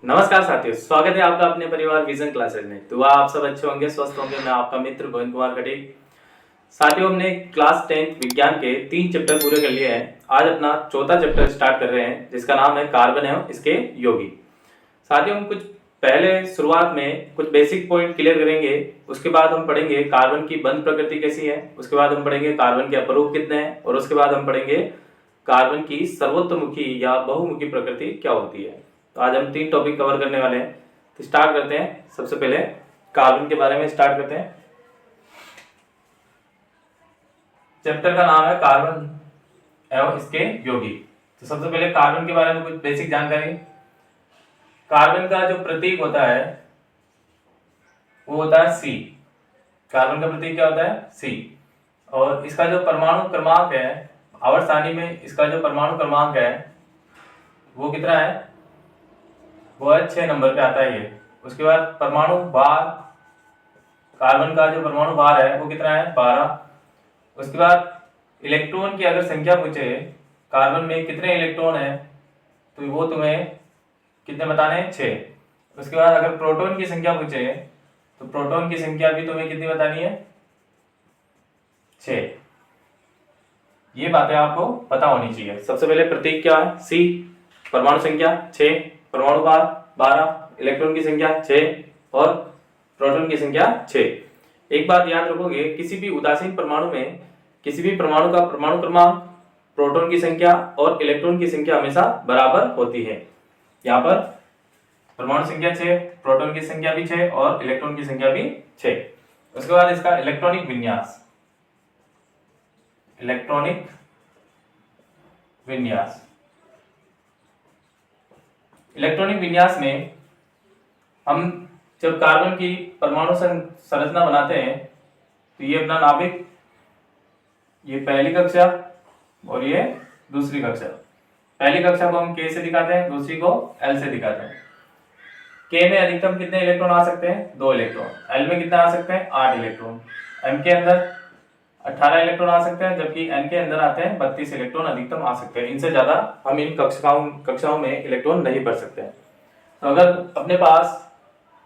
नमस्कार साथियों, स्वागत है आपका अपने परिवार विजन क्लासेज में। तो आप सब अच्छे होंगे, स्वस्थ होंगे। मैं आपका मित्र गोविंद कुमार खटीक। साथियों, हमने क्लास 10th विज्ञान के 3 चैप्टर पूरे कर लिए हैं। आज अपना चौथा चैप्टर स्टार्ट कर रहे हैं, जिसका नाम है कार्बन एवं इसके यौगिक। साथियों, हम कुछ पहले शुरुआत में कुछ बेसिक पॉइंट क्लियर करेंगे। उसके बाद हम पढ़ेंगे कार्बन की बंध प्रकृति कैसी है। उसके बाद हम पढ़ेंगे कार्बन के अपरूप कितने हैं, और उसके बाद हम पढ़ेंगे कार्बन की सर्वोत्तमुखी या बहुमुखी प्रकृति क्या होती है। तो आज हम 3 टॉपिक कवर करने वाले हैं। तो स्टार्ट करते हैं। सबसे पहले कार्बन के बारे में स्टार्ट करते हैं। चैप्टर का नाम है कार्बन एवं इसके यौगिक। तो सबसे पहले कार्बन के बारे में कुछ बेसिक जानकारी। कार्बन का जो प्रतीक होता है वो होता है C। कार्बन का प्रतीक क्या होता है? C। और इसका जो परमाणु क्रमांक है, आवर्त सारणी में इसका जो परमाणु क्रमांक है वो कितना है? वो है 6 नंबर पे आता है ये। उसके बाद परमाणु भार, कार्बन का जो परमाणु भार है वो कितना है? 12। उसके बाद इलेक्ट्रॉन की अगर संख्या पूछे, कार्बन में कितने इलेक्ट्रॉन है, तो वो तुम्हें कितने बताने हैं? 6। उसके बाद अगर प्रोटॉन की संख्या पूछे, तो प्रोटॉन की संख्या भी तुम्हें कितनी बतानी है? 6। ये बातें आपको पता होनी चाहिए। सबसे पहले प्रतीक क्या है? C, परमाणु संख्या 6, परमाणु भार 12, इलेक्ट्रॉन की संख्या 6 और प्रोटॉन की संख्या 6। एक बात याद रखोगे, किसी भी उदासीन परमाणु में किसी भी परमाणु का परमाणु क्रमांक, प्रोटॉन की संख्या और इलेक्ट्रॉन की संख्या हमेशा बराबर होती है। यहाँ पर परमाणु संख्या 6, प्रोटॉन की संख्या भी 6 और इलेक्ट्रॉन की संख्या भी 6। उसके बाद इसका इलेक्ट्रॉनिक विन्यास। इलेक्ट्रॉनिक विन्यास, इलेक्ट्रॉनिक विन्यास में हम जब कार्बन की परमाणु संरचना बनाते हैं, तो ये अपना नाभिक, ये पहली कक्षा और ये दूसरी कक्षा। पहली कक्षा को हम K से दिखाते हैं, दूसरी को L से दिखाते हैं। K में अधिकतम कितने इलेक्ट्रॉन आ सकते हैं? 2 इलेक्ट्रॉन। L में कितने आ सकते हैं? 8 इलेक्ट्रॉन। M के अंदर 18 इलेक्ट्रॉन आ सकते हैं, जबकि N के अंदर आते हैं 32 इलेक्ट्रॉन अधिकतम आ सकते हैं। इनसे ज्यादा हम इन कक्षाओं में इलेक्ट्रॉन नहीं भर सकते हैं। तो अगर अपने पास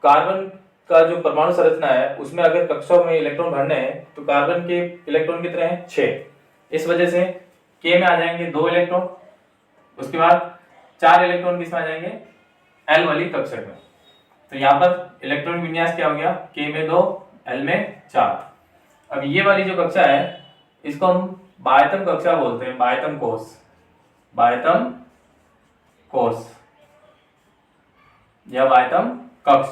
कार्बन का जो परमाणु संरचना है उसमें अगर कक्षाओं में इलेक्ट्रॉन भरने हैं, तो कार्बन के इलेक्ट्रॉन कितने हैं? 6। इस वजह से K में आ जाएंगे 2 इलेक्ट्रॉन। उसके बाद 4 इलेक्ट्रॉन किसमें आ जाएंगे? L वाली कक्षा में। तो यहाँ पर इलेक्ट्रॉन विन्यास क्या हो गया? K में 2, L में 4। अब ये वाली जो कक्षा है इसको हम बाह्यतम कक्षा बोलते हैं, बाह्यतम कोष, बाह्यतम कोष या बाह्यतम कक्ष।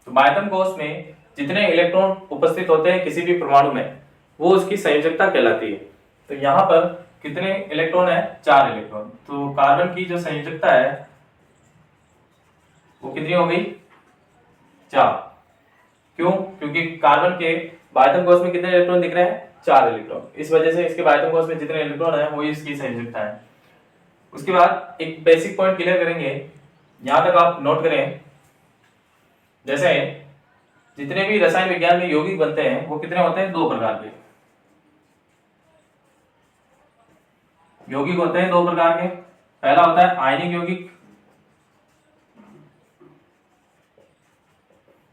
तो बाह्यतम कोष में जितने इलेक्ट्रॉन उपस्थित होते हैं किसी भी परमाणु में, वो उसकी संयोजकता कहलाती है। तो यहाँ पर कितने इलेक्ट्रॉन है? 4 इलेक्ट्रॉन। तो कार्बन की जो संयोजकता है वो कितनी हो गई? 4। क्यों? क्योंकि कार्बन के बाह्यतम कोष में कितने इलेक्ट्रॉन दिख रहे हैं? 4 इलेक्ट्रॉन। इस वजह से इसके बाह्यतम कोष में जितने इलेक्ट्रॉन है वो इसकी संयोजकता है। उसके बाद एक बेसिक पॉइंट क्लियर करेंगे, यहां तक आप नोट करें। जैसे जितने भी रसायन विज्ञान में यौगिक बनते हैं वो कितने होते हैं? 2 प्रकार के यौगिक होते हैं, 2 प्रकार के। पहला होता है आयनिक यौगिक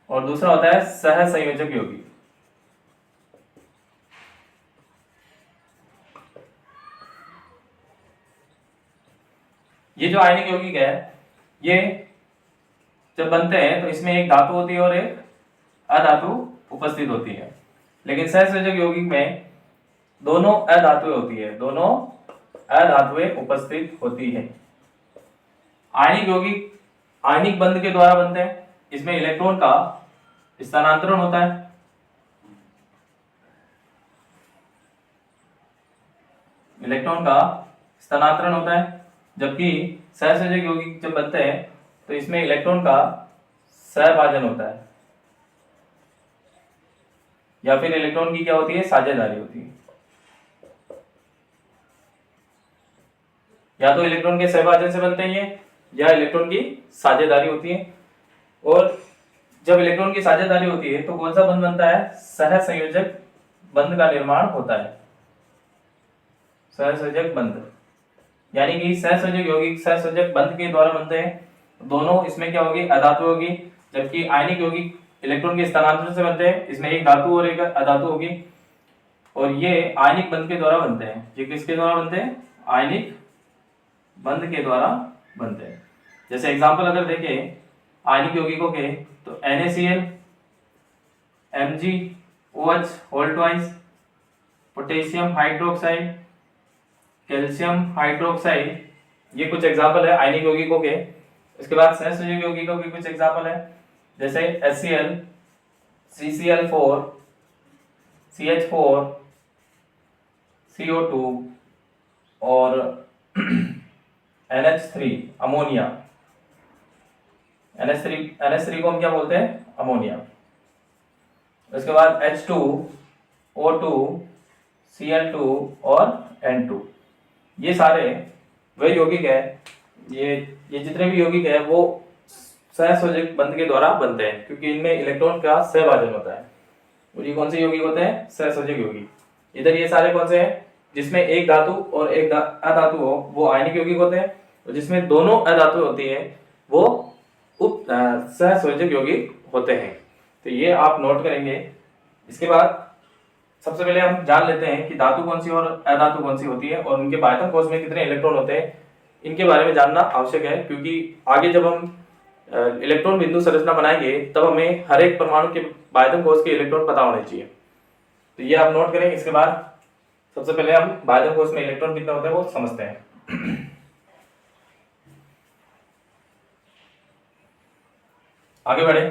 और दूसरा होता है सहसंयोजक यौगिक। ये जो आयनिक यौगिक है ये जब बनते हैं तो इसमें एक धातु होती है और एक अधातु उपस्थित होती है। लेकिन सहसंयोजक यौगिक में दोनों अधातुएं होती है, दोनों अधातुएं उपस्थित होती है। आयनिक यौगिक आयनिक बंध के द्वारा बनते हैं। इसमें इलेक्ट्रॉन का स्थानांतरण होता है। इलेक्ट्रॉन का स्थानांतरण होता है। जबकि सहसंयोजक यौगिक जब बनते हैं तो इसमें इलेक्ट्रॉन का सहभाजन होता है, या फिर इलेक्ट्रॉन की क्या होती है? साझेदारी होती है। या तो इलेक्ट्रॉन के सहभाजन से बनते हैं ये, या इलेक्ट्रॉन की साझेदारी होती है। और जब इलेक्ट्रॉन की साझेदारी होती है तो कौन सा बंध बनता है? सहसंयोजक बंध का निर्माण होता है। सहसंयोजक बंध, यानी कि सहसंयोजक यौगिक सहसंयोजक बंध के द्वारा बनते हैं। दोनों इसमें क्या होगी, अधातु होगी, जबकि आयनिक यौगिक इलेक्ट्रॉन के स्थानांतरण से बनते हैं, इसमें एक धातु और एक अधातु होगी, और ये आयनिक बंध के द्वारा बनते हैं। ये किसके द्वारा बनते हैं, आयनिक बंध के द्वारा बनते हैं। जैसे एग्जांपल अगर देखें आयनिक यौगिकों के, तो NaCl, MgOH whole twice, potassium hydroxide, calcium hydroxide, ये कुछ एग्जांपल है आयनिक यौगिकों के। इसके बाद सहसंयोजक यौगिकों के कुछ एग्जांपल है, जैसे HCl, CCl4, CH4, CO2 और NH3 अमोनिया। NH3 को हम क्या बोलते हैं, अमोनिया। उसके बाद H2, O2, Cl2 और N2, ये सारे वही यौगिक है, ये जितने भी यौगिक है वो सहसंयोजक बंध के द्वारा बनते हैं, क्योंकि इनमें इलेक्ट्रॉन का सहभाजन होता है। और ये कौन से यौगिक होते हैं, सहसंयोजक यौगिक। इधर ये सारे कौन से हैं, जिसमें एक धातु और एक अधातु हो वो आयनिक यौगिक होते हैं, और जिसमें दोनों अधातु होती है वो उप सहसंयोजक यौगिक होते हैं। तो ये आप नोट करेंगे। इसके बाद सबसे पहले हम जान लेते हैं कि धातु कौन सी और अधातु कौन सी होती है, और उनके बायतम कोश में कितने इलेक्ट्रॉन होते हैं, इनके बारे में जानना आवश्यक है, क्योंकि आगे जब हम इलेक्ट्रॉन बिंदु संरचना बनाएंगे तब हमें हर एक परमाणु के बायतम कोश के इलेक्ट्रॉन पता होने चाहिए। तो ये आप नोट करें। इसके बाद सबसे पहले हम बायतम कोश में इलेक्ट्रॉन कितने होते हैं वो समझते हैं। आगे बढ़े।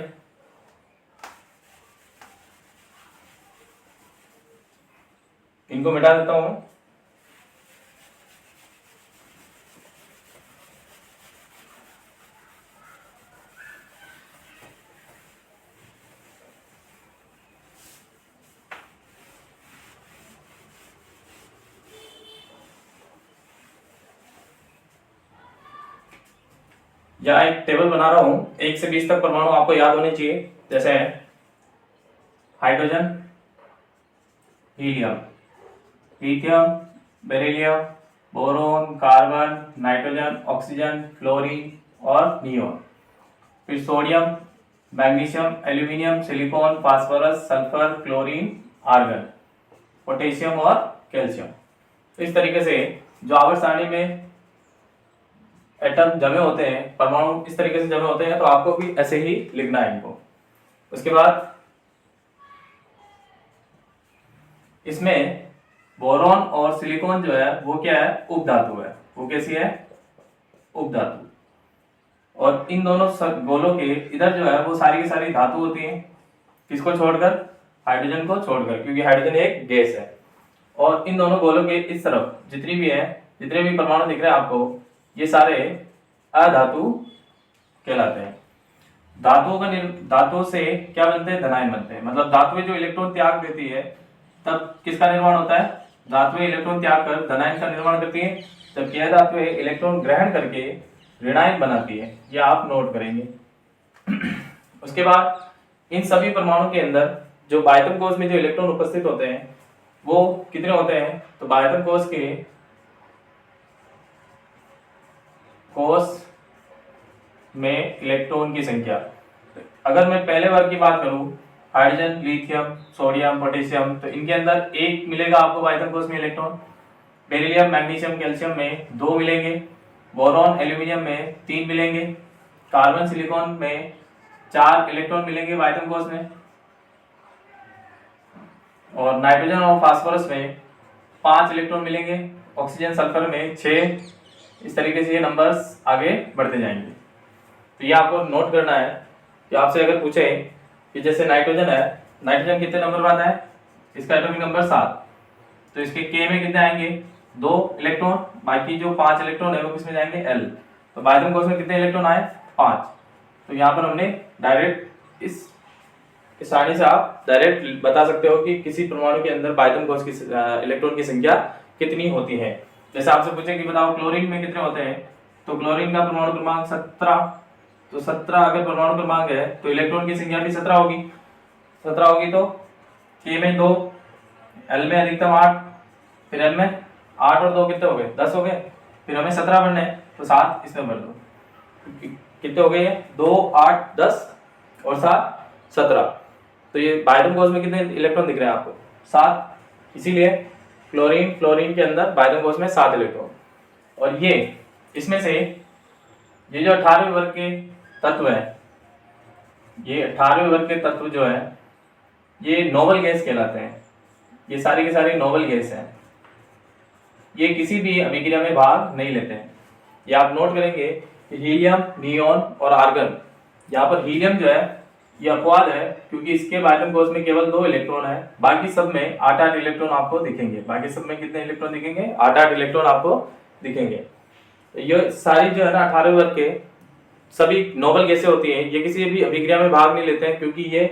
इनको मिटा देता हूं। या एक टेबल बना रहा हूं, 1 से 20 तक परमाणु आपको याद होने चाहिए। जैसे hydrogen, helium, lithium, beryllium, boron, carbon, nitrogen, oxygen, chlorine और नियोन। फिर sodium, magnesium, aluminium, silicon, phosphorus, sulphur, chlorine, argon, potassium और कैल्शियम। तो इस तरीके से जो आवर्त सारणी में एटम जमे होते हैं, परमाणु इस तरीके से जमे होते हैं, तो आपको भी ऐसे ही लिखना है इनको। उसके बाद इसमें बोरॉन और सिलिकॉन जो है वो क्या है, उपधातु है। वो कैसी है, उपधातु। और इन दोनों गोलों के इधर जो है वो सारी की सारी धातु होती हैं, किसको छोड़कर, हाइड्रोजन को छोड़कर, क्योंकि हाइड्रोजन एक गैस है। और इन दोनों गोलों के इस तरफ जितनी भी है, जितने भी परमाणु दिख रहे हैं आपको, ये सारे अधातु कहलाते हैं। धातुओं से क्या बनते हैं, धनायन बनते हैं। मतलब धातुएं जो इलेक्ट्रॉन त्याग देती है तब किसका निर्माण होता है, धातुएं इलेक्ट्रॉन त्याग कर धनायन का निर्माण करती है, जबकि यह धातुएं इलेक्ट्रॉन ग्रहण करके ऋणायन बनाती है। यह आप नोट करेंगे। उसके बाद इन सभी परमाणु के अंदर जो बायतम कोश में जो इलेक्ट्रॉन उपस्थित होते हैं वो कितने होते हैं, तो बायतम कोश में इलेक्ट्रॉन की संख्या, अगर मैं पहले वर्ग की बात करूं, हाइड्रोजन, लिथियम, सोडियम, पोटेशियम, तो इनके अंदर एक मिलेगा आपको बायतम कोश में इलेक्ट्रॉन। बेरिलियम, मैग्नीशियम, कैल्शियम में 2 मिलेंगे। बोरॉन, एल्यूमिनियम में 3 मिलेंगे। कार्बन, सिलिकॉन में 4 इलेक्ट्रॉन मिलेंगे बायतम कोश में। और नाइट्रोजन और फास्फोरस में 5 इलेक्ट्रॉन मिलेंगे। ऑक्सीजन, सल्फर में 6। इस तरीके से ये नंबर्स आगे बढ़ते जाएंगे। तो ये आपको नोट करना है कि आपसे अगर पूछे कि जैसे नाइट्रोजन है, नाइट्रोजन कितने नंबर पर आता है, इसका एटॉमिक नंबर 7, तो इसके के में कितने आएंगे, 2 इलेक्ट्रॉन। बाकी जो 5 इलेक्ट्रॉन है वो किसमें जाएंगे, एल। तो बायतम कोश में कितने इलेक्ट्रॉन आए, 5। तो यहाँ पर हमने डायरेक्ट इस सारणी से आप डायरेक्ट बता सकते हो कि किसी परमाणु के अंदर बायतम कोश की इलेक्ट्रॉन की संख्या कितनी होती है। जैसे आपसे पूछे कि बताओ क्लोरीन में कितने होते हैं, तो क्लोरीन का परमाणु क्रमांक 17। तो 17 अगर परमाणु क्रमांक है तो इलेक्ट्रॉन की संख्या भी 17 होगी। 17 होगी तो के में 2, एल में अधिकतम 8, फिर एल में 8 और 2 कितने हो गए, 10 हो गए। फिर हमें 17 भरने हैं तो 7 इसमें भर दो। कितने हो गए ये? 2 8 10 और 7 17। तो ये बायरम गॉस में कितने इलेक्ट्रॉन दिख रहे हैं आपको? 7। इसीलिए फ्लोरीन के अंदर बायरम गॉस में 7 इलेक्ट्रॉन। और ये इसमें से ये जो 18वें वर्ग के तत्व है, ये 18वें वर्ग के तत्व जो है ये नोबल गैस कहलाते हैं। ये सारी की सारी नोबल गैस हैं। ये किसी भी अभिक्रिया में भाग नहीं लेते हैं। ये आप नोट करेंगे कि हीलियम, नियॉन और आर्गन, यहाँ पर हीलियम जो है ये अपवाद है क्योंकि इसके बायरम गॉस में केवल 2 इलेक्ट्रॉन है, बाकी सब में 8-8 इलेक्ट्रॉन आपको दिखेंगे। बाकी सब में कितने इलेक्ट्रॉन दिखेंगे? 8-8 इलेक्ट्रॉन आपको दिखेंगे। ये सारी जो है ना 18 वर्ग के सभी नोबल गैसें होती हैं, ये किसी भी अभिक्रिया में भाग नहीं लेते हैं क्योंकि ये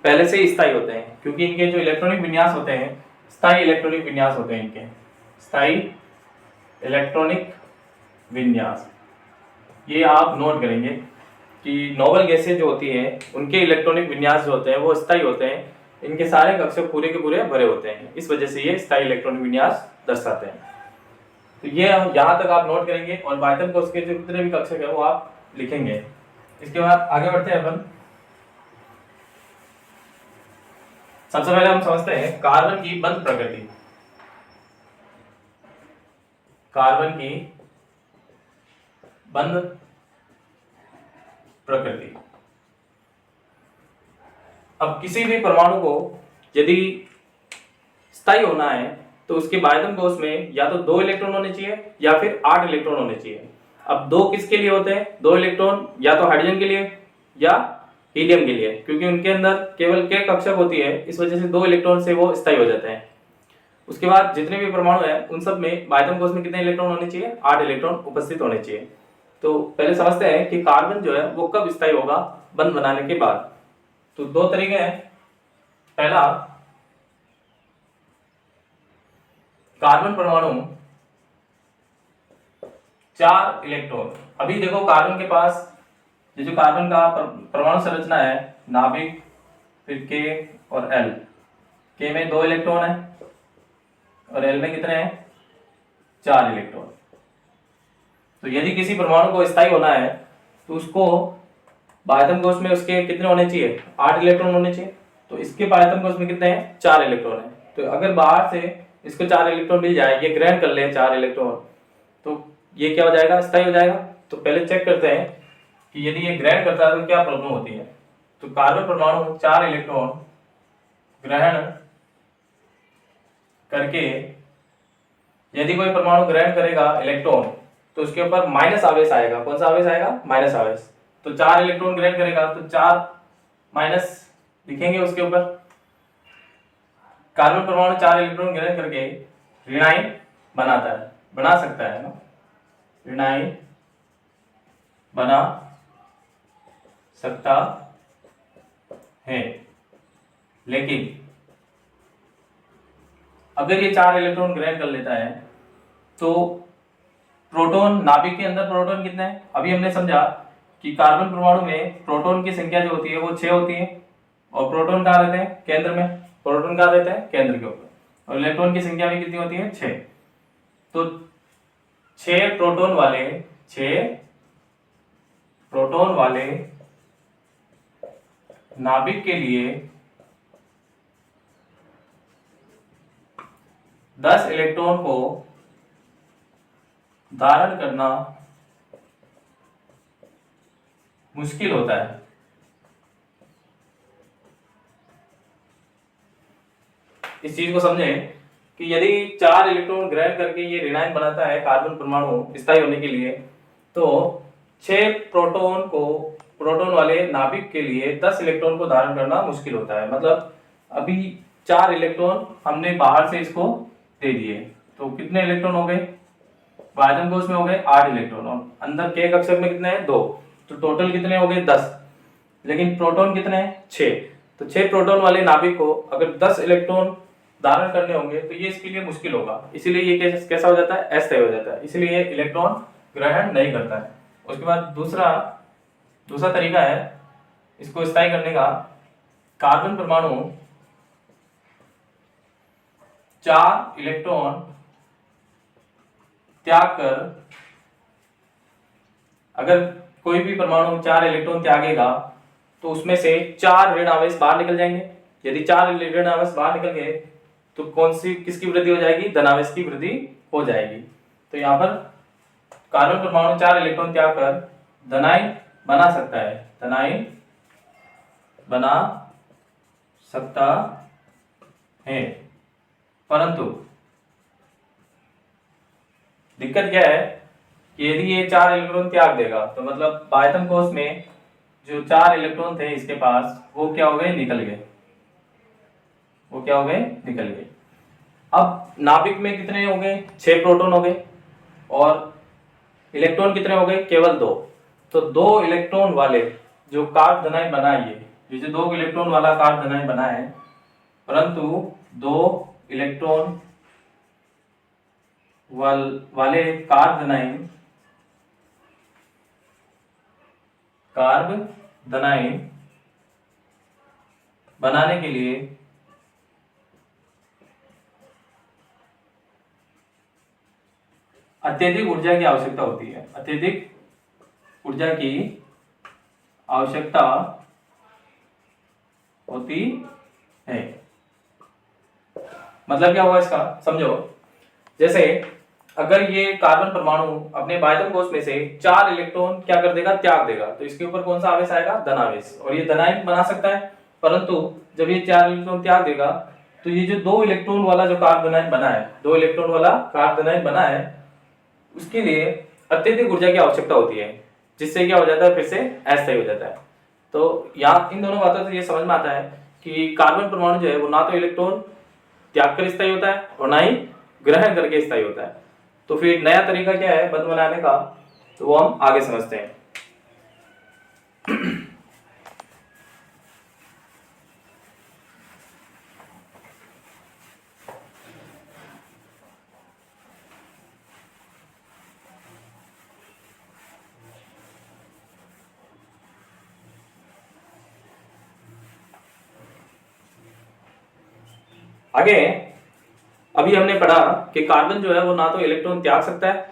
पहले से ही स्थायी होते हैं, क्योंकि इनके जो इलेक्ट्रॉनिक विन्यास होते हैं स्थायी इलेक्ट्रॉनिक विन्यास होते हैं। इनके स्थायी इलेक्ट्रॉनिक विन्यास ये आप नोट करेंगे कि नोबल गैसें जो होती हैं उनके इलेक्ट्रॉनिक विन्यास जो होते हैं वो स्थायी होते हैं। इनके सारे कक्षक पूरे के पूरे भरे होते हैं, इस वजह से ये स्थायी इलेक्ट्रॉनिक विन्यास दर्शाते हैं। तो ये यहाँ तक आप नोट करेंगे और बायरम गॉस के जो जितने भी कक्षक है वो आप लिखेंगे। इसके बाद आगे बढ़ते हैं अपन। सबसे पहले हम समझते हैं कार्बन की बंध प्रकृति। कार्बन की बंध प्रकृति। अब किसी भी परमाणु को यदि स्थायी होना है तो उसके बायरम गॉस में या तो 2 इलेक्ट्रॉन होने चाहिए या फिर 8 इलेक्ट्रॉन होने चाहिए। अब 2 किसके लिए होते हैं? 2 इलेक्ट्रॉन या तो हाइड्रोजन के लिए या हीलियम के लिए, क्योंकि उनके अंदर केवल k कक्षक होती है, इस वजह से 2 इलेक्ट्रॉन से वो स्थायी हो जाते हैं। उसके बाद जितने भी परमाणु है उन सब में बायरम गॉस में कितने इलेक्ट्रॉन होने चाहिए? 8 इलेक्ट्रॉन उपस्थित होने चाहिए। तो पहले समझते हैं कि कार्बन जो है वो कब स्थायी होगा बंध बनाने के बाद। तो 2 तरीके हैं। पहला, कार्बन परमाणु 4 इलेक्ट्रॉन। अभी देखो कार्बन के पास ये जो कार्बन का परमाणु संरचना है, नाभिक, फिर K और L। K में 2 इलेक्ट्रॉन है और L में कितने हैं? 4 इलेक्ट्रॉन। तो यदि किसी परमाणु को स्थायी होना है तो उसको बायरम गॉस में उसके कितने होने चाहिए? 8 इलेक्ट्रॉन होने चाहिए। तो इसके बायरम गॉस में कितने हैं? 4 इलेक्ट्रॉन है। तो अगर बाहर से इसको 4 इलेक्ट्रॉन मिल जाए, ये ग्रहण कर ले 4 इलेक्ट्रॉन, तो ये क्या हो जाएगा? स्थायी हो जाएगा। तो पहले चेक करते हैं कि यदि ये ग्रहण करता है तो क्या प्रॉब्लम होती है। तो कार्बन परमाणु 4 इलेक्ट्रॉन ग्रहण करके, यदि कोई परमाणु ग्रहण करेगा इलेक्ट्रॉन तो उसके ऊपर माइनस आवेश आएगा। कौन सा आवेश आएगा? माइनस आवेश। तो 4 इलेक्ट्रॉन ग्रहण करेगा तो 4 माइनस लिखेंगे उसके ऊपर। कार्बन परमाणु 4 इलेक्ट्रॉन ग्रहण करके ऋणायन बनाता है, बना सकता है ना, ऋणायन बना सकता है। लेकिन अगर ये 4 इलेक्ट्रॉन ग्रहण कर लेता है तो प्रोटॉन, नाभिक के अंदर प्रोटॉन कितने हैं? अभी हमने समझा कि कार्बन परमाणु में प्रोटॉन की संख्या जो होती है वो 6 होती है और प्रोटॉन कहाँ रहते हैं? केंद्र में। प्रोटॉन कहाँ रहते हैं? केंद्र के ऊपर। और इलेक्ट्रॉन की संख्या भी कितनी होती है? 6। तो 6 प्रोटॉन वाले नाभिक के लिए 10 इलेक्ट्रॉन को धारण करना मुश्किल होता है। इस चीज को समझें कि यदि 4 इलेक्ट्रॉन ग्रहण करके ये ऋणायन बनाता है कार्बन परमाणु स्थायी होने के लिए, तो 6 प्रोटॉन वाले नाभिक के लिए 10 इलेक्ट्रॉन को धारण करना मुश्किल होता है। मतलब अभी 4 इलेक्ट्रॉन हमने बाहर से इसको दे दिए, तो कितने इलेक्ट्रॉन हो गए? बायरम गॉस में हो गए 8 इलेक्ट्रॉन और अंदर K कक्षक में कितने हैं? 2। तो टोटल कितने हो गए? 10। लेकिन प्रोटॉन कितने हैं? 6। तो 6 प्रोटॉन वाले नाभिक को अगर 10 इलेक्ट्रॉन धारण करने होंगे तो ये इसके लिए मुश्किल होगा, इसीलिए ये कैसा हो जाता है? अस्थायी हो जाता है, इसलिए ये इलेक्ट्रॉन ग्रहण नहीं करता है। उसके बाद दूसरा तरीका है इसको स्थायी करने का। कार्बन परमाणु 4 इलेक्ट्रॉन त्याग कर, अगर कोई भी परमाणु 4 इलेक्ट्रॉन त्यागेगा तो उसमें से 4 ऋण आवेश बाहर निकल जाएंगे। यदि 4 ऋण आवेश बाहर निकल गए तो कौन सी किसकी वृद्धि हो जाएगी? धनावेश की वृद्धि हो जाएगी। तो यहाँ पर कार्बन परमाणु 4 इलेक्ट्रॉन त्याग कर धनायन बना सकता है, धनायन बना सकता है। परंतु दिक्कत क्या है कि यदि ये 4 इलेक्ट्रॉन त्याग देगा तो मतलब बाह्यतम कोश में जो 4 इलेक्ट्रॉन थे इसके पास वो क्या हो गए? निकल गए। वो क्या हो गए? निकल गए। अब नाभिक में कितने हो गए? 6 प्रोटॉन हो गए और इलेक्ट्रॉन कितने हो गए? केवल 2। तो 2 इलेक्ट्रॉन वाले जो कार्ब धनायन बना है, ये जो 2 इलेक्ट्रॉन वाला कार्ब धनायन बना है, परंतु 2 इलेक्ट्रॉन वाले कार्ब धनायन बनाने के लिए अत्यधिक ऊर्जा की आवश्यकता होती है। अत्यधिक ऊर्जा की आवश्यकता होती है। मतलब क्या हुआ इसका? समझो, जैसे अगर ये कार्बन परमाणु अपने बाह्यतम कोश में से 4 इलेक्ट्रॉन क्या कर देगा? त्याग देगा, तो इसके ऊपर कौन सा आवेश आएगा? धनावेश। और ये धनायन बना सकता है। परंतु जब ये 4 इलेक्ट्रॉन त्याग देगा तो ये जो 2 इलेक्ट्रॉन वाला जो कार्ब धनायन बना है, 2 इलेक्ट्रॉन वाला कार्ब धनायन बना है, उसके लिए अत्यधिक ऊर्जा की आवश्यकता होती है, जिससे क्या हो जाता है? फिर से अस्थायी हो जाता है। तो यहाँ इन दोनों बातों से ये समझ में आता है कि कार्बन परमाणु जो है वो ना तो इलेक्ट्रॉन त्याग कर स्थायी होता है और ना ही ग्रहण करके स्थायी होता है। तो फिर नया तरीका क्या है बंध बनाने का, तो वो हम आगे समझते हैं। आगे अभी हमने पढ़ा कि कार्बन जो है वो ना तो इलेक्ट्रॉन त्याग सकता है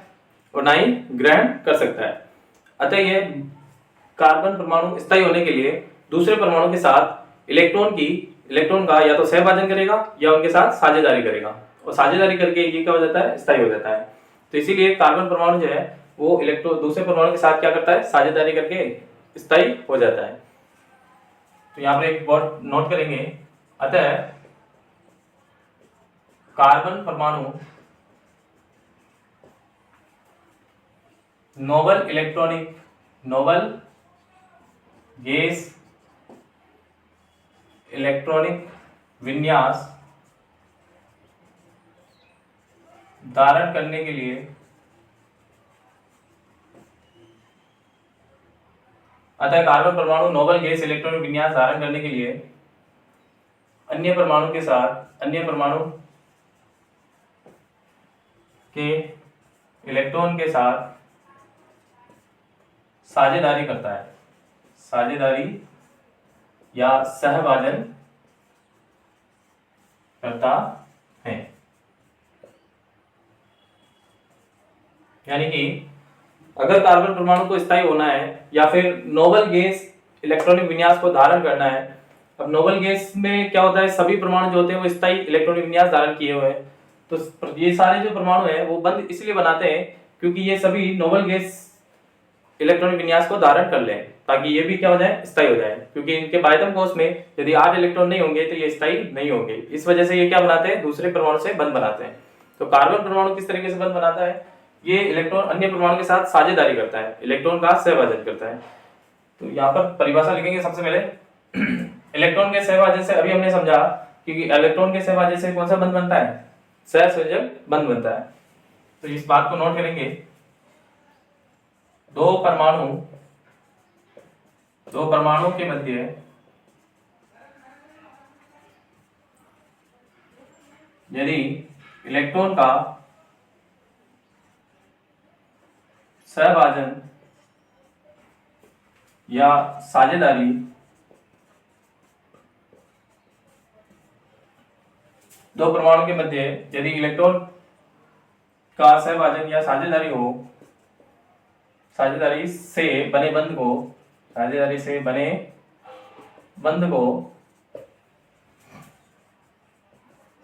और ना ही ग्रहण कर सकता है। अतः ये कार्बन परमाणु स्थायी होने के लिए दूसरे परमाणु के साथ इलेक्ट्रॉन का या तो सहभाजन करेगा या उनके साथ साझेदारी करेगा, और साझेदारी करके ये क्या हो जाता है? स्थायी हो जाता है। तो इसीलिए कार्बन परमाणु जो है वो इलेक्ट्रॉन दूसरे परमाणु के साथ क्या करता है? साझेदारी करके स्थायी हो जाता है। तो यहाँ पर एक वर्ड नोट करेंगे, अतः कार्बन परमाणु नोबल गैस इलेक्ट्रॉनिक विन्यास धारण करने के लिए अतः कार्बन परमाणु नोबल गैस इलेक्ट्रॉनिक विन्यास धारण करने के लिए अन्य परमाणु के इलेक्ट्रॉन के साथ साझेदारी करता है, साझेदारी या सहभाजन करता है। यानी कि अगर कार्बन परमाणु को स्थायी होना है या फिर नोबल गैस इलेक्ट्रॉनिक विन्यास को धारण करना है। अब नोबल गैस में क्या होता है? सभी परमाणु जो होते हैं वो स्थायी इलेक्ट्रॉनिक विन्यास धारण किए हुए हैं। तो ये सारे जो परमाणु हैं वो बंद इसलिए बनाते हैं क्योंकि ये सभी नोबल गैस इलेक्ट्रॉनिक विन्यास को धारण कर लें, ताकि ये भी क्या हो जाए? स्थायी हो जाए। क्योंकि इनके बाह्यतम कोश में यदि 8 इलेक्ट्रॉन नहीं होंगे तो ये स्थायी नहीं होंगे। इस वजह से ये क्या बनाते हैं? दूसरे परमाणु से बंध बनाते हैं। तो कार्बन परमाणु किस तरीके से बंध बनाता है? ये इलेक्ट्रॉन अन्य परमाणु के साथ साझेदारी करता है, इलेक्ट्रॉन का सहभाजन करता है। तो यहाँ पर परिभाषा लिखेंगे सबसे पहले। इलेक्ट्रॉन के सहभाजन से अभी हमने समझा कि इलेक्ट्रॉन के सहभाजन से कौन सा बंध बनता है? सहसंयोजक बंध बनता है। तो इस बात को नोट करेंगे। दो परमाणु के मध्य यदि इलेक्ट्रॉन का सहभाजन या साझेदारी दो परमाणु के मध्य यदि इलेक्ट्रॉन का सहभाजन या साझेदारी हो साझेदारी से बने बंध को, साझेदारी से बने बंध को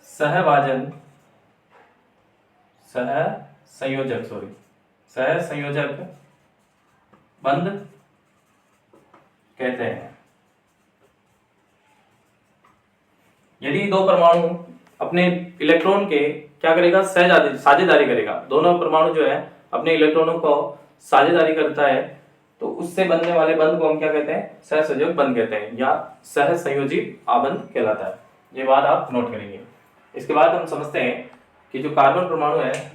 सहभाजन सहसंयोजक बंध कहते हैं। यदि दो परमाणु अपने इलेक्ट्रॉन के क्या करेगा, साझेदारी करेगा, दोनों परमाणु जो है अपने इलेक्ट्रॉनों को साझेदारी करता है, तो उससे बनने वाले बंध को हम क्या कहते हैं, सहसंयोजक बंध कहते हैं या सहसंयोजी आबंध कहलाता है। ये बात आप नोट करेंगे। इसके बाद हम समझते हैं कि जो कार्बन परमाणु है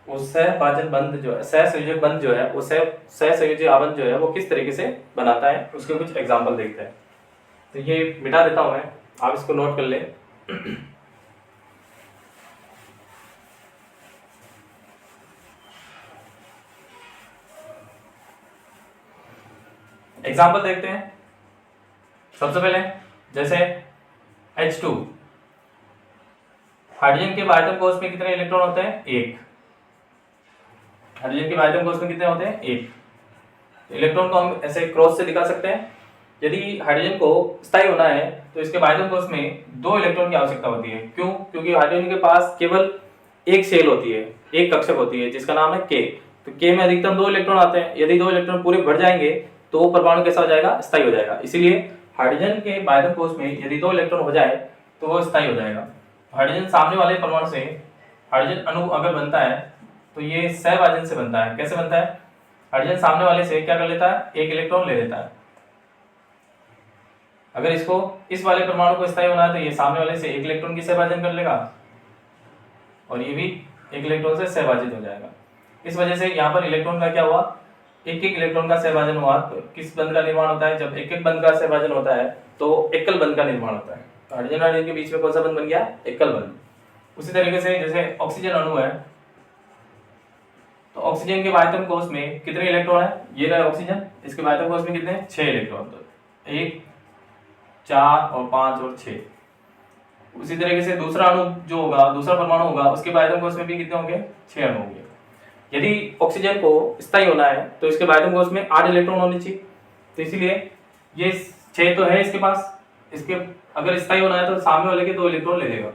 वो सहभाजन बंध जो है, सहसंयोजक बंध जो है, वो सहसंयोजी आबंध जो है वो किस तरीके से बनाता है, उसके कुछ एग्जाम्पल देखते हैं। तो ये मिटा देता हूं मैं, आप इसको नोट कर ले। एग्जाम्पल देखते हैं। सबसे पहले जैसे H2, हाइड्रोजन के आयतन कोश में कितने इलेक्ट्रॉन होते हैं, एक। हाइड्रोजन के आयतन कोश में कितने होते हैं, एक। इलेक्ट्रॉन को हम ऐसे क्रॉस से दिखा सकते हैं। यदि हाइड्रोजन को स्थायी होना है तो इसके आयतन कोश में 2 इलेक्ट्रॉन की आवश्यकता होती है। क्यों? क्योंकि हाइड्रोजन के पास केवल एक शेल होती है, एक कक्षक होती है जिसका नाम है K। तो K में अधिकतम 2 इलेक्ट्रॉन आते हैं। यदि 2 इलेक्ट्रॉन पूरे भर जाएंगे तो वो परमाणु कैसा हो जाएगा, स्थायी हो जाएगा। इसीलिए हाइड्रोजन के आयतन कोश में यदि 2 इलेक्ट्रॉन हो जाए तो वो स्थायी हो जाएगा। हाइड्रोजन सामने वाले परमाणु से हाइड्रोजन अणु अगर बनता है तो ये सहभाजन से बनता है। कैसे बनता है? हाइड्रोजन सामने वाले से क्या कर लेता है, एक इलेक्ट्रॉन ले लेता है। अगर इसको इस वाले परमाणु को स्थायी होना है तो ये सामने वाले से एक इलेक्ट्रॉन की सहभाजन कर लेगा और ये भी एक इलेक्ट्रॉन से सहभाजित हो जाएगा। इस वजह से यहाँ पर इलेक्ट्रॉन का क्या हुआ, एक एक इलेक्ट्रॉन का सहभाजन हुआ। तो किस बंध का निर्माण होता है? जब एक एक बंध का सहभाजन होता है तो एकल बंध का निर्माण होता है। तो हाइड्रोजन हाइड्रोजन के बीच में कौन सा बंध बन गया, एकल बंध। उसी तरीके से जैसे ऑक्सीजन अणु है, तो ऑक्सीजन के आयतन कोश में कितने इलेक्ट्रॉन है, ये रहा ऑक्सीजन, इसके आयतन कोश में कितने, 6 इलेक्ट्रॉन। तो 1 4 और 5 और 6। उसी तरीके से दूसरा अणु जो होगा, दूसरा परमाणु होगा, उसके आयतन कोश में भी कितने होंगे, 6 अणु होंगे। यदि ऑक्सीजन को स्थायी होना है तो इसके आयतन कोश में 8 इलेक्ट्रॉन होने चाहिए। तो इसलिए ये 6 तो है इसके पास, इसके अगर स्थायी होना है तो सामने वाले के 2 इलेक्ट्रॉन ले लेगा।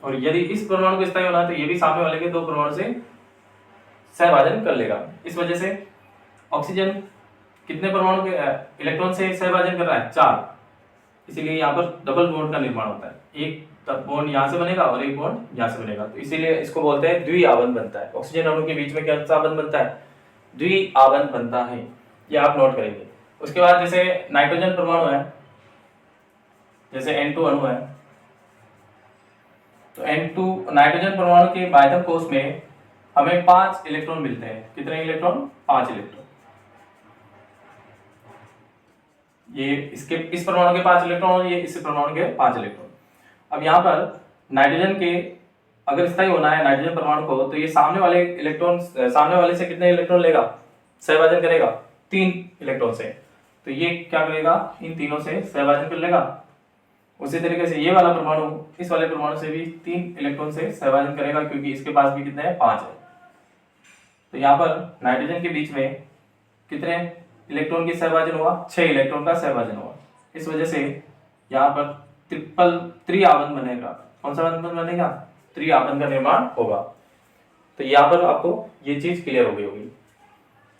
और यदि इस परमाणु को स्थायी होना है तो ये भी सामने वाले के 2 परमाणु से सहभाजन कर लेगा। इस वजह से ऑक्सीजन कितने परमाणु के इलेक्ट्रॉन से सहभाजन कर रहा है, 4। इसीलिए यहाँ पर डबल बॉन्ड का निर्माण होता है। एक बॉन्ड यहाँ से बनेगा और एक बॉन्ड यहाँ से बनेगा। तो इसीलिए इसको बोलते हैं द्विआबंध बनता है। ऑक्सीजन अणु के बीच में क्या सा बंध बनता है, द्विआबंध बनता है। ये आप नोट करेंगे। उसके बाद जैसे नाइट्रोजन परमाणु है, जैसे N2 अणु है, तो N2 नाइट्रोजन परमाणु के आयतन कोश में हमें 5 इलेक्ट्रॉन मिलते हैं। कितने इलेक्ट्रॉन, 5 इलेक्ट्रॉन। ये इसके इस परमाणु के 5 इलेक्ट्रॉन और ये इस परमाणु के 5 इलेक्ट्रॉन। अब यहाँ पर नाइट्रोजन के अगर स्थायी होना है नाइट्रोजन परमाणु को, तो ये सामने वाले इलेक्ट्रॉन, सामने वाले से कितने इलेक्ट्रॉन लेगा, सहभाजन करेगा, 3 इलेक्ट्रॉन से। तो ये क्या करेगा, इन तीनों से सहभाजन कर लेगा। उसी तरीके से ये वाला परमाणु इस वाले परमाणु से भी 3 इलेक्ट्रॉन से सहभाजन करेगा, क्योंकि इसके पास भी कितने हैं, 5 है। तो यहाँ पर नाइट्रोजन के बीच में कितने इलेक्ट्रॉन की सहभाजन हुआ, 6 इलेक्ट्रॉन का सहभाजन हुआ। इस वजह से यहाँ पर त्रिआबंध बनेगा। कौन सा बंध बनेगा, त्रिआबंध का निर्माण होगा। तो यहाँ पर आपको ये चीज क्लियर हो गई होगी।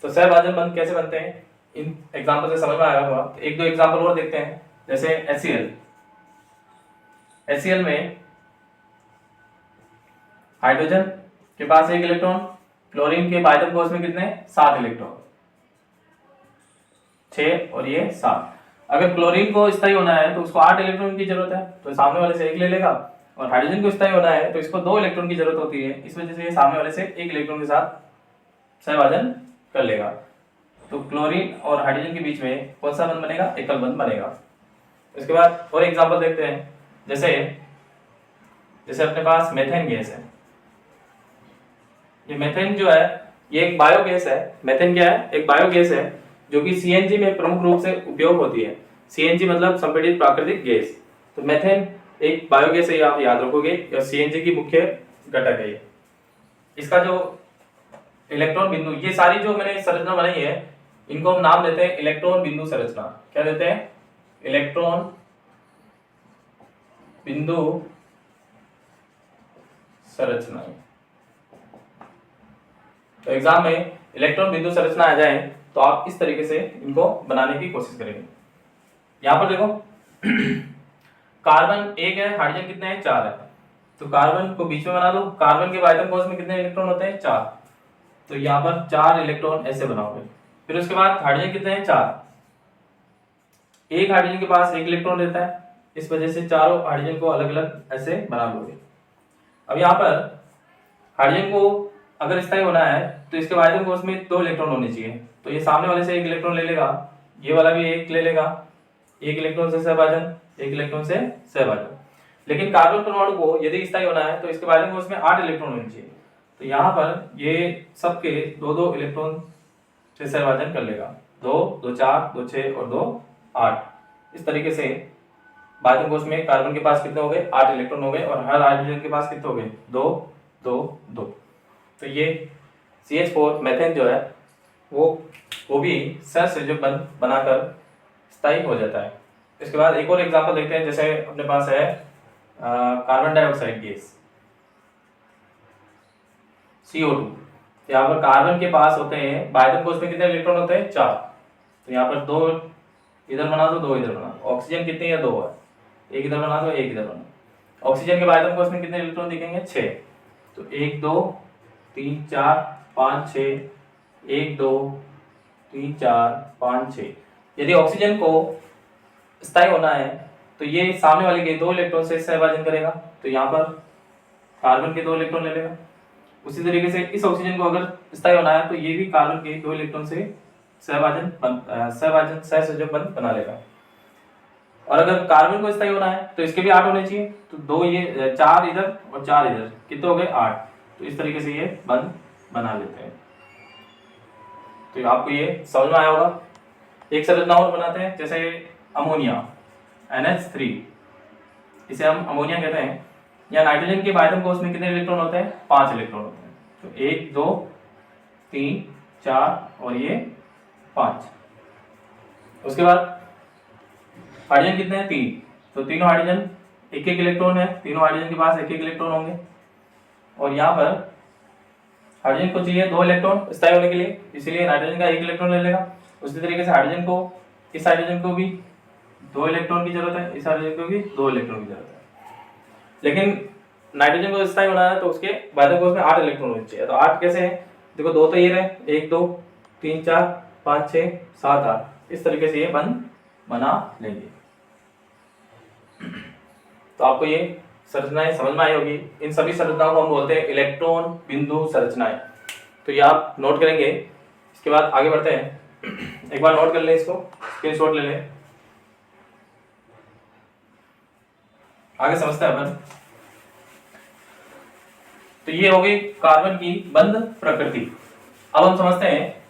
तो सहभाजन बंध कैसे बनते हैं, इन एग्जाम्पल से समझ में आया होगा। तो 1-2 एग्जाम्पल और देखते हैं। जैसे HCl में हाइड्रोजन के पास 1 इलेक्ट्रॉन, क्लोरीन के आयतन कोश में कितने, 7 इलेक्ट्रॉन, 6 और ये 7। अगर क्लोरीन को स्थायी होना है तो उसको 8 इलेक्ट्रॉन की जरूरत है, तो सामने वाले से 1 ले लेगा। और हाइड्रोजन को स्थायी होना है तो इसको 2 इलेक्ट्रॉन की जरूरत होती है। इस वजह से ये सामने वाले से 1 इलेक्ट्रॉन के साथ सहभाजन कर लेगा। तो क्लोरीन और हाइड्रोजन के बीच में कौन सा बंध बनेगा, एकल बंध बनेगा। इसके बाद और एग्जाम्पल देखते हैं। जैसे अपने पास मेथेन गैस है। ये मेथेन जो है ये एक बायोगैस है। मेथेन क्या है, एक बायोगैस है जो कि सीएनजी में प्रमुख रूप से उपयोग होती है। सीएनजी मतलब संपीड़ित प्राकृतिक गैस। तो मेथेन एक बायोगैस है, आप याद रखोगे, और सीएनजी की मुख्य घटक है। इसका जो इलेक्ट्रॉन बिंदु, ये सारी जो मैंने संरचना बनाई है इनको हम नाम देते हैं इलेक्ट्रॉन बिंदु संरचना। क्या देते हैं? इलेक्ट्रॉन बिंदु संरचना। तो एग्जाम में इलेक्ट्रॉन बिंदु संरचना आ जाए तो आप इस तरीके से इनको बनाने की कोशिश करेंगे। यहां पर देखो कार्बन एक है, हाइड्रोजन कितने हैं? 4 है। तो कार्बन को बीच में बना दो। कार्बन के वायतन कोश में कितने इलेक्ट्रॉन होते हैं? 4। तो यहाँ पर 4 इलेक्ट्रॉन ऐसे बनाओगे। फिर उसके बाद हाइड्रोजन कितने हैं? 4। एक हाइड्रोजन के पास एक इलेक्ट्रॉन रहता है, इस वजह से चारों हाइड्रोजन को अलग अलग ऐसे बना लोगे। अब यहाँ पर हाइड्रोजन को अगर स्थायी होना है तो इसके वायतन कोश में 2 इलेक्ट्रॉन होने चाहिए। तो ये सामने वाले से एक इलेक्ट्रॉन ले लेगा, ये वाला भी एक ले लेगा, एक इलेक्ट्रॉन से सहभाजन, एक इलेक्ट्रॉन से सहभाजन। लेकिन कार्बन परमाणु को यदि स्थायी होना है तो इसके वायतन कोश में 8 इलेक्ट्रॉन होने चाहिए। तो यहाँ पर ये सबके 2-2 इलेक्ट्रॉन से सहभाजन कर लेगा। 2, 2 4, 2 6 और 2 8। इस तरीके से वायतन कोश में कार्बन के पास कितने हो गए? 8 इलेक्ट्रॉन हो गए और हर हाइड्रोजन के पास कितने हो गए? 2 2 2। तो ये CH4 मेथेन जो है वो भी सहसंयोजक बंध बनाकर स्थायी हो जाता है। इसके बाद एक और एग्जांपल देखते हैं। जैसे अपने पास है कार्बन डाइऑक्साइड गैस CO2। यहाँ पर कार्बन के पास होते हैं, वायतन कोश में कितने इलेक्ट्रॉन होते हैं? 4। तो यहाँ पर 2 इधर बना दो, 2 इधर बना दो। ऑक्सीजन कितनी है? 2 है, एक इधर बना दो, एक इधर बना दो। ऑक्सीजन के वायतन कोश में कितने इलेक्ट्रॉन दिखेंगे? 6। तो 1 2 3 4 5 6, 1 2 3 4 5 6। यदि ऑक्सीजन को स्थायी होना है तो ये सामने वाले के 2 इलेक्ट्रॉन से सहभाजन करेगा। तो यहाँ पर कार्बन के 2 इलेक्ट्रॉन ले लेगा। उसी तरीके से इस ऑक्सीजन को अगर स्थायी होना है तो ये भी कार्बन के 2 इलेक्ट्रॉन से सहसंयोजक बंध बना लेगा। और अगर कार्बन को स्थायी होना है तो इसके भी 8 होने चाहिए। तो 2 ये 4 इधर और 4 इधर, कितने हो गए? 8। तो इस तरीके से ये बंध बना लेते हैं। तो आपको ये समझ में आया होगा। एक संरचना और बनाते हैं, जैसे अमोनिया NH3, इसे हम अमोनिया कहते हैं। या नाइट्रोजन के वायतन कोश में कितने इलेक्ट्रॉन होते हैं? 5 इलेक्ट्रॉन होते हैं। तो 1 2 3 4 और ये 5। उसके बाद हाइड्रोजन कितने हैं? 3। तो तीनों हाइड्रोजन एक एक इलेक्ट्रॉन है, तीनों हाइड्रोजन के पास एक एक इलेक्ट्रॉन होंगे। और यहाँ पर हाइड्रोजन को चाहिए 2 इलेक्ट्रॉन स्थायी होने के लिए, इसीलिए नाइट्रोजन का 1 इलेक्ट्रॉन ले लेगा। उसी तरीके से हाइड्रोजन को, इस हाइड्रोजन को भी 2 इलेक्ट्रॉन की जरूरत है, इस हाइड्रोजन को भी 2 इलेक्ट्रॉन की जरूरत है। लेकिन नाइट्रोजन को स्थायी होना है तो उसके वायतन कोश में 8 इलेक्ट्रॉन होने चाहिए। तो 8 कैसे है? देखो 2 तो ये रहे, 1 2 3 4 5 6 7 8। इस तरीके से ये बंध बना लेंगे। तो आपको ये संरचनाएं समझ में आई होगी। इन सभी संरचनाओं को हम बोलते हैं इलेक्ट्रॉन बिंदु संरचनाएं। तो ये आप नोट करेंगे। इसके बाद आगे बढ़ते हैं। एक बार नोट कर लें, इसको स्क्रीनशॉट ले लें, आगे समझते हैं अपन। तो ये हो गई कार्बन की बंध प्रकृति। अब हम समझते हैं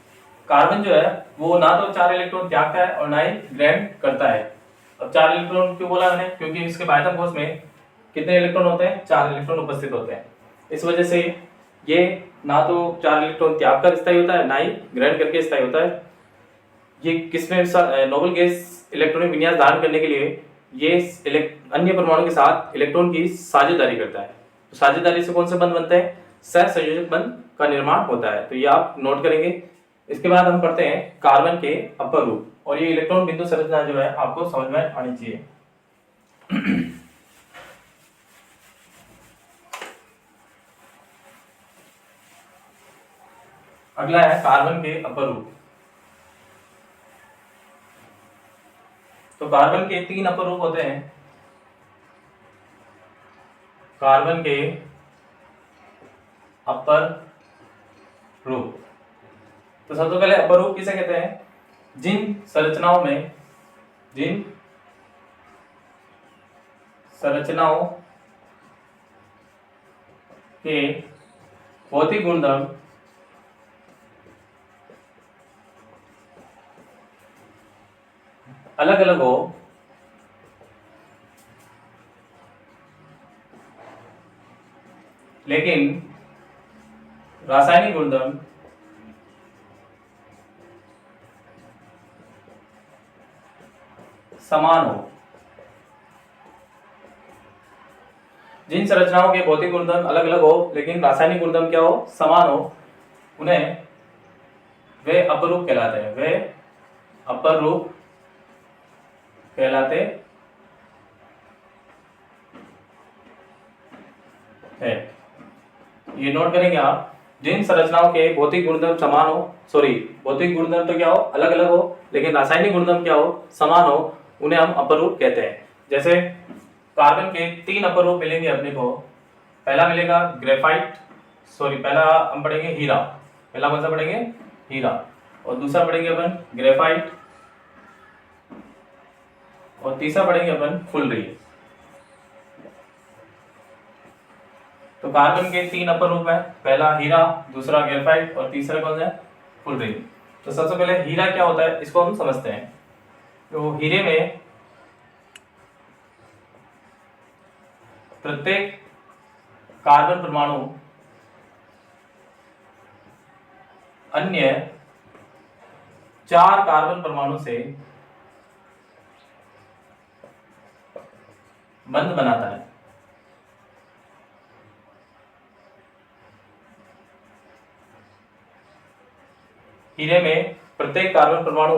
कार्बन जो है वो ना तो 4 इलेक्ट्रॉन त्यागता है और ना ही ग्रहण करता है। अब 4 इलेक्ट्रॉन क्यों बोला मैंने? क्योंकि इसके वायतन कोश में कितने इलेक्ट्रॉन होते हैं? 4 इलेक्ट्रॉन उपस्थित होते हैं। इस वजह से ये ना तो 4 इलेक्ट्रॉन त्याग कर स्थायी होता है, ना ही ग्रहण करके स्थायी होता है। ये किसमें नोबल गैस इलेक्ट्रॉनिक विन्यास धारण करने के लिए ये अन्य परमाणु के साथ इलेक्ट्रॉन की साझेदारी करता है। तो साझेदारी से कौन से बंध बनते हैं? सहसंयोजक बंध का निर्माण होता है। तो ये आप नोट करेंगे। इसके बाद हम पढ़ते हैं कार्बन के अपर रूप, और ये इलेक्ट्रॉन बिंदु संरचना जो है आपको समझ में आनी चाहिए। अगला है कार्बन के अपर रूप। तो कार्बन के 3 अपर रूप होते हैं। कार्बन के अपर रूप, तो सबसे पहले अपर रूप किसे कहते हैं? जिन संरचनाओं के भौतिक गुणधर्म अलग अलग हो, लेकिन रासायनिक गुणधर्म समान हो। जिन संरचनाओं के भौतिक गुणधर्म अलग अलग हो लेकिन रासायनिक गुणधर्म क्या हो, समान हो, उन्हें वे अपरूप कहलाते हैं। वे अपरूप कहलाते हैं। ये नोट करेंगे आप, जिन संरचनाओं के भौतिक गुणधर्म समान हो, सॉरी भौतिक गुणधर्म तो क्या हो, अलग अलग हो, लेकिन रासायनिक गुणधर्म क्या हो, समान हो, उन्हें हम अपरूप कहते हैं। जैसे कार्बन के 3 अपरूप मिलेंगे अपने को। पहला मिलेगा ग्रेफाइट, सॉरी पहला हम पढ़ेंगे हीरा। पहला कौन सा पढ़ेंगे, हीरा। और दूसरा पढ़ेंगे अपन ग्रेफाइट, और तीसरा पढ़ेंगे अपन फुलरी। तो कार्बन के 3 अपरूप है, पहला हीरा, दूसरा ग्रेफाइट और तीसरा कौन सा है, फुलरी। तो सबसे पहले हीरा क्या होता है इसको हम समझते हैं। तो हीरे में प्रत्येक कार्बन परमाणु अन्य 4 कार्बन परमाणु से बंध बनाता है। हीरे में प्रत्येक कार्बन परमाणु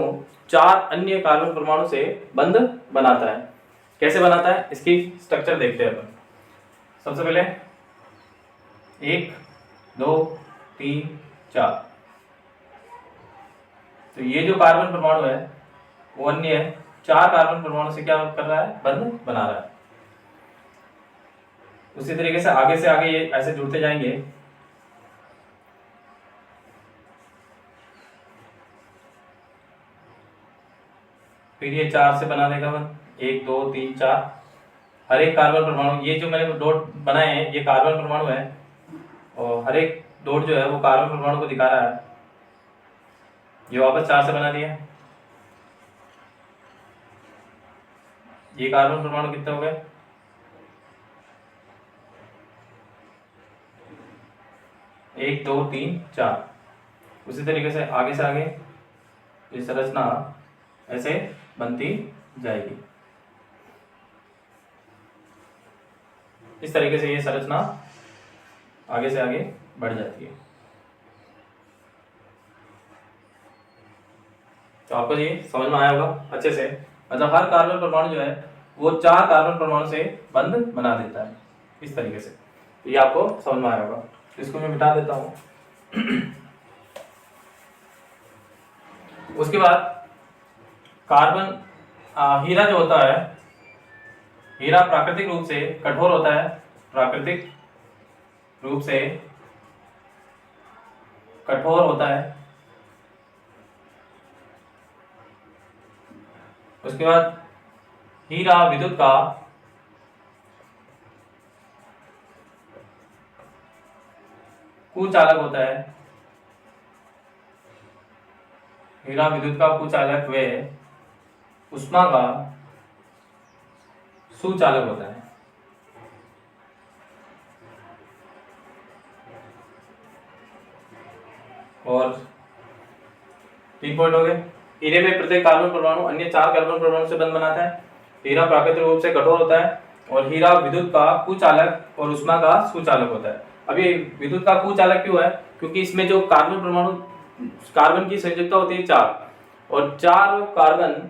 4 अन्य कार्बन परमाणु से बंध बनाता है। कैसे बनाता है इसकी स्ट्रक्चर देखते हैं अपन। सबसे पहले 1 2 3 4, तो ये जो कार्बन परमाणु है वो अन्य 4 कार्बन परमाणु से क्या कर रहा है, बंध बना रहा है। उसी तरीके से आगे ये ऐसे जुड़ते जाएंगे। फिर ये 4 से बना देगा 1 2 3 4। हर एक कार्बन परमाणु, ये जो मैंने डॉट बनाए हैं ये कार्बन परमाणु है, और हर एक डॉट जो है वो कार्बन परमाणु को दिखा रहा है। ये वापस 4 से बना दिया। ये कार्बन परमाणु कितने हो गए, 1 2 3 4। उसी तरीके से आगे ये संरचना ऐसे बनती जाएगी। इस तरीके से ये संरचना आगे से आगे बढ़ जाती है। तो आपको ये समझ में आया होगा अच्छे से। मतलब हर कार्बन परमाणु जो है वो 4 कार्बन परमाणु से बंध बना देता है इस तरीके से। तो ये आपको समझ में आया होगा। इसको मैं मिटा देता हूं। उसके बाद कार्बन हीरा जो होता है, हीरा प्राकृतिक रूप से कठोर होता है। प्राकृतिक रूप से कठोर होता है। उसके बाद हीरा विद्युत का कुचालक होता है। हीरा विद्युत का कुचालक व उष्मा का सुचालक होता है। और 3 पॉइंट हो गए। हीरे में प्रत्येक कार्बन परमाणु अन्य 4 कार्बन परमाणु से बंध बनाता है। हीरा प्राकृतिक रूप से कठोर होता है, और हीरा विद्युत का कुचालक और उष्मा का सुचालक होता है। अब ये विद्युत का कुचालक क्यों है, क्योंकि इसमें जो कार्बन परमाणु, कार्बन की संयोजकता होती है 4, और 4 कार्बन,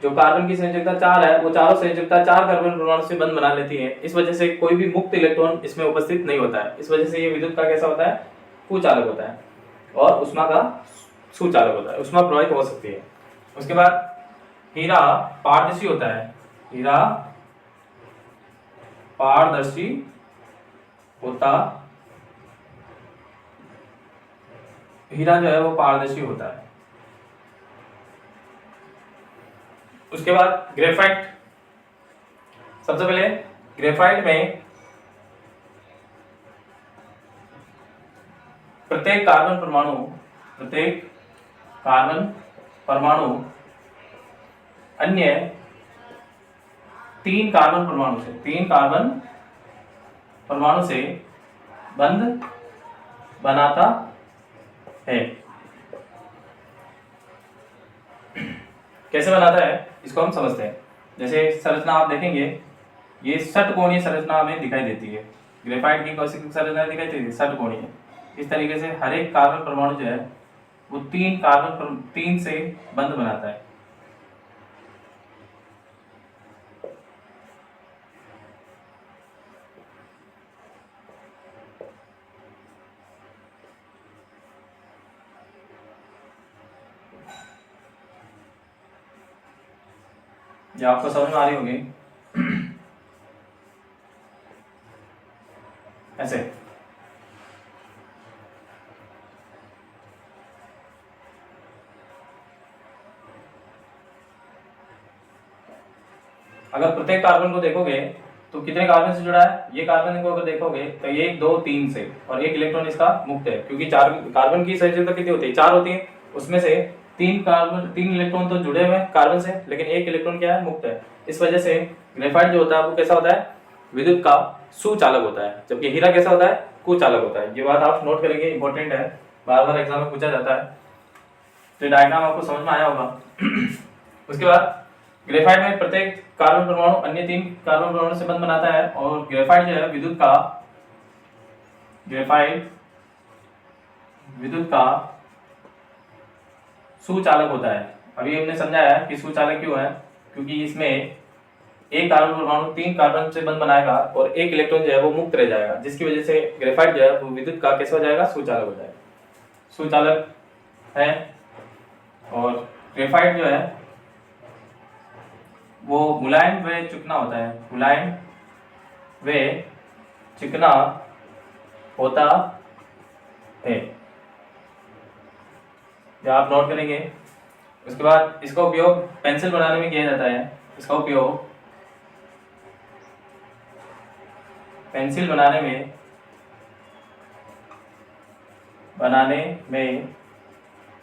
जो कार्बन की संयोजकता 4 है वो चारों संयोजकता 4 कार्बन परमाणु से बंध बना लेती है। इस वजह से कोई भी मुक्त इलेक्ट्रॉन इसमें उपस्थित नहीं होता है। इस वजह से ये विद्युत का कैसा होता है, कुचालक होता है, और उष्मा का सुचालक होता है। उष्मा प्रवाहित हो सकती है। उसके बाद हीरा पारदर्शी होता है। हीरा पारदर्शी होता, हीरा जो है वो पारदर्शी होता है। उसके बाद ग्रेफाइट। सबसे पहले ग्रेफाइट में प्रत्येक कार्बन परमाणु अन्य 3 कार्बन परमाणु से बंध बनाता है। कैसे बनाता है इसको हम समझते हैं। जैसे संरचना आप देखेंगे, ये षटकोणीय संरचना हमें दिखाई देती है। ग्रेफाइट की कौन सी संरचना दिखाई देती है? षटकोणीय। इस तरीके से हर एक कार्बन परमाणु जो है वो तीन से बंध बनाता है। ये आपको समझ में आ रही होगी ऐसे। अगर प्रत्येक कार्बन को देखोगे तो कितने कार्बन से जुड़ा है? ये कार्बन को अगर देखोगे तो 1 2 3 से, और एक इलेक्ट्रॉन इसका मुक्त है, क्योंकि चार कार्बन की संयोजकता कितनी होती है? 4 होती है। उसमें से 3 इलेक्ट्रॉन तो जुड़े हुए हैं कार्बन से, लेकिन एक इलेक्ट्रॉन क्या है? मुक्त है। इस वजह से ग्रेफाइट जो होता है वो कैसा होता है? विद्युत का सुचालक होता है, जबकि हीरा कैसा होता है? कुचालक होता है। ये बात आप नोट करेंगे, इंपॉर्टेंट है, बार बार एग्जाम में पूछा जाता है। तो डायग्राम आपको समझ में आया होगा। उसके बाद ग्रेफाइट में प्रत्येक कार्बन परमाणु अन्य 3 कार्बन परमाणु से बंध बनाता है, और ग्रेफाइट जो है विद्युत का सुचालक होता है। अभी हमने समझाया कि सुचालक क्यों है, क्योंकि इसमें एक कार्बन परमाणु 3 कार्बन से बंध बनाएगा और एक इलेक्ट्रॉन जो है वो मुक्त रह जाएगा, जिसकी वजह से ग्रेफाइट जो है वो विद्युत का कैसे हो जाएगा? सुचालक हो जाएगा। सुचालक है। और ग्रेफाइट जो है वो मुलायम व चिकना होता है। मुलायम व चिकना होता है, ये आप नोट करेंगे। उसके बाद इसका उपयोग पेंसिल बनाने में किया जाता है। इसका उपयोग पेंसिल बनाने में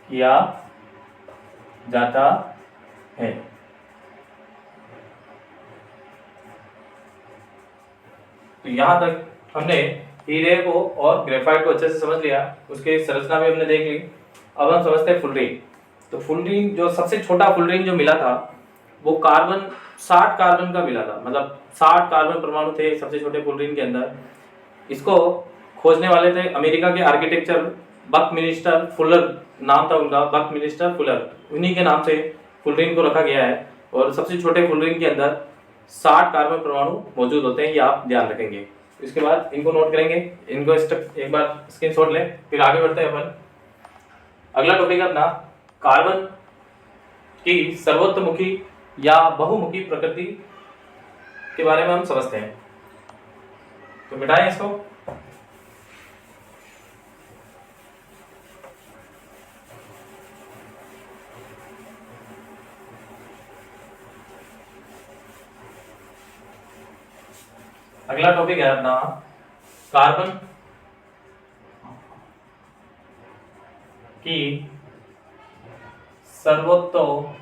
किया जाता है। तो यहाँ तक हमने हीरे को और ग्रेफाइट को अच्छे से समझ लिया, उसकी संरचना भी हमने देख ली। अब हम समझते हैं फुलरिन। तो फुलरिन जो सबसे छोटा फुलरिन जो मिला था वो 60 कार्बन का मिला था, मतलब 60 कार्बन परमाणु थे सबसे छोटे फुलरिन के अंदर। इसको खोजने वाले थे अमेरिका के आर्किटेक्चर बकमिंस्टर फुलर, नाम था उनका बकमिंस्टर फुलर, उन्हीं के नाम से फुलरिन को रखा गया है। और सबसे छोटे फुलरिन के अंदर 60 कार्बन परमाणु मौजूद होते हैं, ये आप ध्यान रखेंगे। इसके बाद इनको नोट करेंगे, इनको एक बार स्क्रीनशॉट लें, फिर आगे बढ़ते हैं अपन। अगला टॉपिक है अपना कार्बन की सर्वोत्तमुखी या बहुमुखी प्रकृति के बारे में हम समझते हैं। तो मिटाएं इसको। अगला टॉपिक है अपना कार्बन की सर्वोत्तमुखी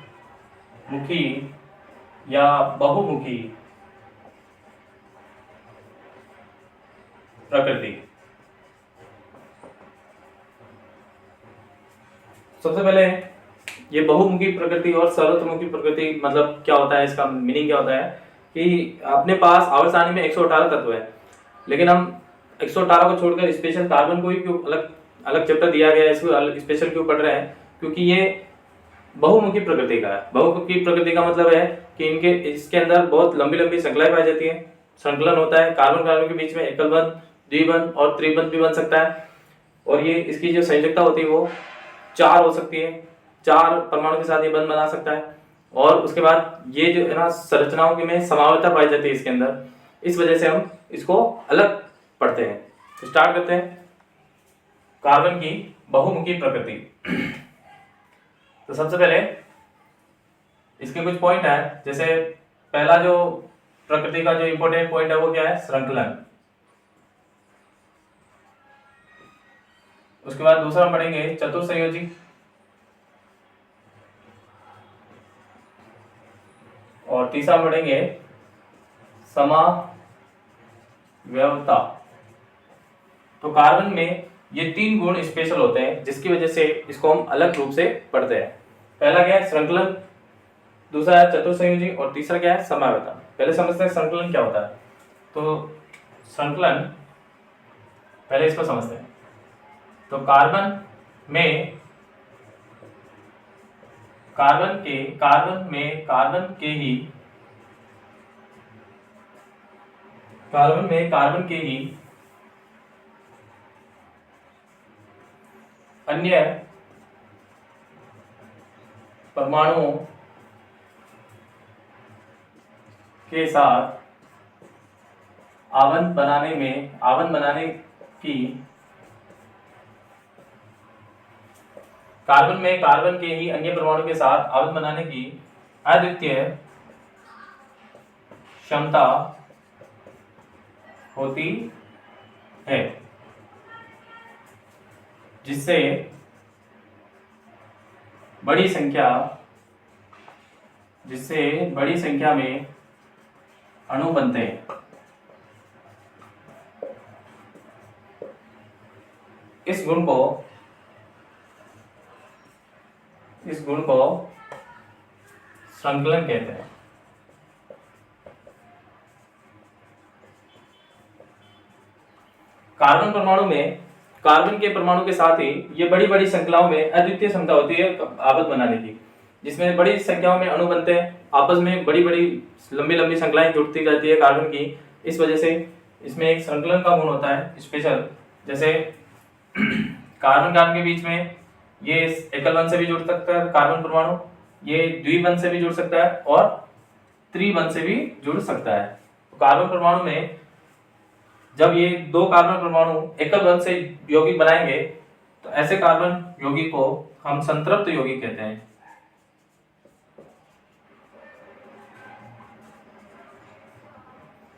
या बहुमुखी प्रकृति। सबसे पहले ये बहुमुखी प्रकृति और सर्वोत्तमुखी प्रकृति मतलब क्या होता है, इसका मीनिंग क्या होता है कि अपने पास आवर्त सारणी में 118 तत्व है, लेकिन हम 118 को छोड़कर स्पेशल कार्बन को ही क्यों अलग चैप्टर दिया गया है, इसको स्पेशल क्यों पढ़ रहे हैं? क्योंकि ये बहुमुखी प्रकृति का है। बहुमुखी प्रकृति का मतलब है कि इसके अंदर बहुत लंबी लंबी श्रृंखलाएं पाई जाती है, संकलन होता है, कार्बन कार्बन के बीच में एकल बंध, द्विबंध और त्रिबंध भी बन सकता है। और ये इसकी जो संयोजकता होती है वो 4 हो सकती है, 4 परमाणु के साथ ये बंध बना सकता है। और उसके बाद ये जो है ना संरचनाओं की में समावता पाई जाती है इसके अंदर, इस वजह से हम इसको अलग पढ़ते हैं। तो स्टार्ट करते हैं कार्बन की बहुमुखी प्रकृति। तो सबसे पहले इसके कुछ पॉइंट है, जैसे पहला जो प्रकृति का जो इंपॉर्टेंट पॉइंट है वो क्या है? श्रृंखलन। उसके बाद दूसरा हम पढ़ेंगे चतुर्संयोजी, और तीसरा पढ़ेंगे समावयवता। तो कार्बन में ये 3 गुण स्पेशल होते हैं, जिसकी वजह से इसको हम अलग रूप से पढ़ते हैं। पहला क्या है? श्रृंखलन। दूसरा है चतुर्संयोजी और तीसरा क्या है समावेता। पहले समझते हैं संकलन क्या होता है। तो संकलन पहले इसको समझते हैं। तो कार्बन में कार्बन के ही अन्य परमाणुओं के साथ आवरण बनाने की कार्बन में कार्बन के ही अन्य परमाणु के साथ आवरण बनाने की अद्वितीय क्षमता होती है, जिससे बड़ी संख्या में अणु बनते हैं। इस गुण को संकलन कहते हैं। कार्बन परमाणु में कार्बन के परमाणु के साथ ही ये बड़ी श्रृंखलाओं में अद्वितीय क्षमता होती है आबद्ध बनाने की, जिसमें बड़ी संख्याओं में अणु बनते हैं, आपस में बड़ी लंबी श्रृंखलाएं जुड़ती जाती है कार्बन की। इस वजह से इसमें एक संकलन का गुण होता है स्पेशल। जैसे कार्बन के बीच में ये एकल बंध से भी जुड़ सकता है कार्बन परमाणु, ये द्विबंध से भी जुड़ सकता है और त्रिबंध से भी जुड़ सकता है। कार्बन परमाणु में जब ये दो कार्बन परमाणु एकल बंध से यौगिक बनाएंगे तो ऐसे कार्बन यौगिक को हम संतृप्त यौगिक कहते हैं।